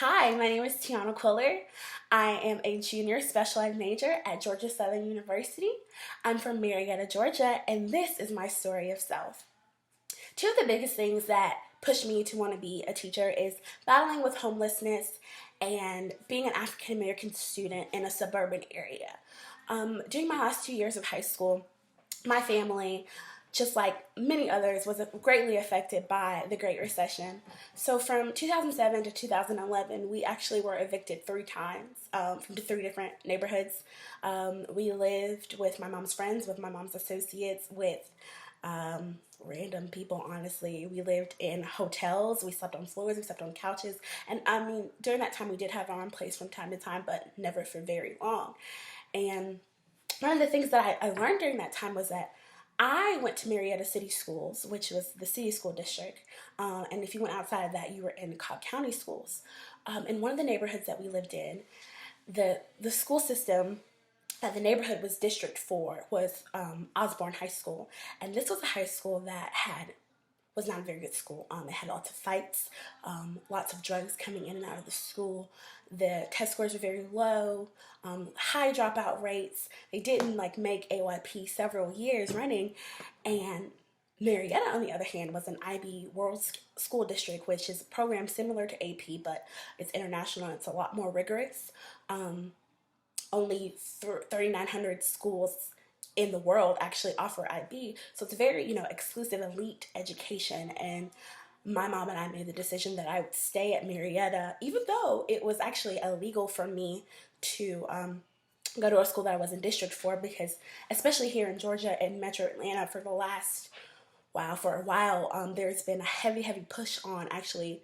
Hi, my name is Tianna Quiller. I am a junior special ed major at Georgia Southern University. I'm from Marietta, Georgia, and this is my story of self. Two of the biggest things that pushed me to want to be a teacher is battling with homelessness and being an African American student in a suburban area. During my last 2 years of high school, my family, just like many others, was greatly affected by the Great Recession. So from 2007 to 2011, we actually were evicted 3 times from 3 different neighborhoods. We lived with my mom's friends, with my mom's associates, with random people, honestly. We lived in hotels, we slept on floors, we slept on couches, and I mean, during that time we did have our own place from time to time, but never for very long. And one of the things that I learned during that time was that I went to Marietta City Schools, which was the city school district, and if you went outside of that, you were in Cobb County schools. In one of the neighborhoods that we lived in, the school system that the neighborhood was District 4 was Osborne High School, and this was a high school that was not a very good school. It had lots of fights, lots of drugs coming in and out of the school. The test scores were very low, high dropout rates. They didn't make AYP several years running. And Marietta, on the other hand, was an IB World School District, which is a program similar to AP, but it's international and it's a lot more rigorous. Only 3,900 schools in the world actually offer IB. So it's a very, exclusive elite education. And my mom and I made the decision that I would stay at Marietta, even though it was actually illegal for me to go to a school that I was in District 4, because especially here in Georgia and Metro Atlanta for a while, there's been a heavy push on actually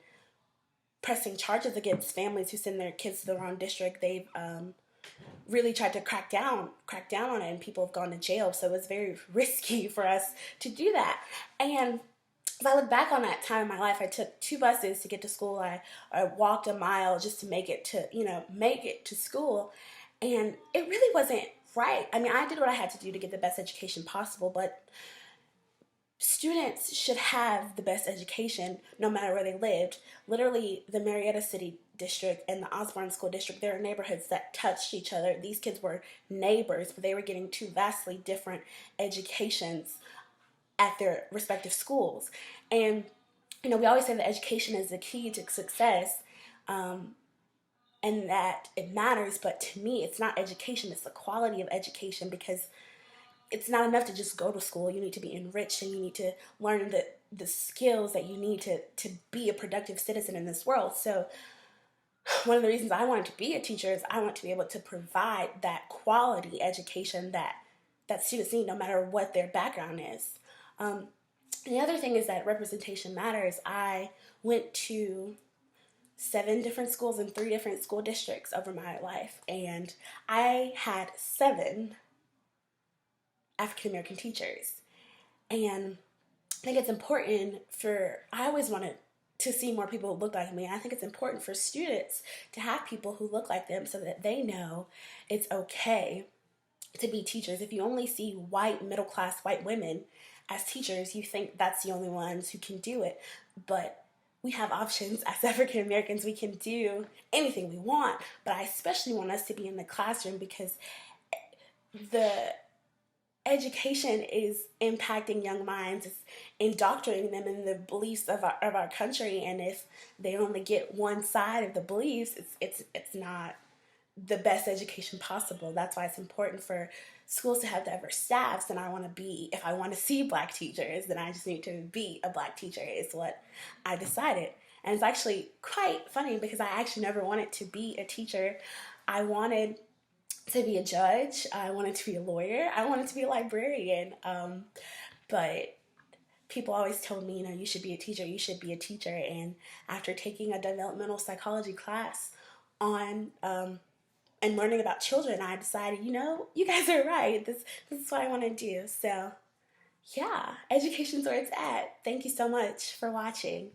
pressing charges against families who send their kids to the wrong district. They've really tried to crack down on it, and people have gone to jail. So it was very risky for us to do that. And if I look back on that time in my life, I took 2 buses to get to school. I walked a mile just to make it to school, and it really wasn't right. I mean, I did what I had to do to get the best education possible, but students should have the best education no matter where they lived. Literally, the Marietta City District and the Osborne School District, there are neighborhoods that touched each other. These kids were neighbors, but they were getting 2 vastly different educations at their respective schools. And, we always say that education is the key to success, and that it matters, but to me, it's not education, it's the quality of education, because it's not enough to just go to school. You need to be enriched, and you need to learn the skills that you need to be a productive citizen in this world. So one of the reasons I wanted to be a teacher is I want to be able to provide that quality education that students need, no matter what their background is. The other thing is that representation matters. I went to 7 different schools in 3 different school districts over my life, and I had 7 African American teachers. And I think it's important I always wanted to see more people who look like me. I think it's important for students to have people who look like them so that they know it's okay to be teachers. If you only see white, middle-class white women as teachers, you think that's the only ones who can do it. But we have options as African Americans. We can do anything we want. But I especially want us to be in the classroom, because the education is impacting young minds. It's indoctrinating them in the beliefs of our country, and if they only get one side of the beliefs, it's not the best education possible. That's why it's important for schools to have diverse staffs. And if I want to see Black teachers, then I just need to be a Black teacher, is what I decided. And it's actually quite funny, because I actually never wanted to be a teacher. I wanted to be a judge, I wanted to be a lawyer, I wanted to be a librarian, but people always told me, you should be a teacher, you should be a teacher. And after taking a developmental psychology class on and learning about children, I decided, you guys are right, this is what I want to do. So yeah, education's where it's at. Thank you so much for watching.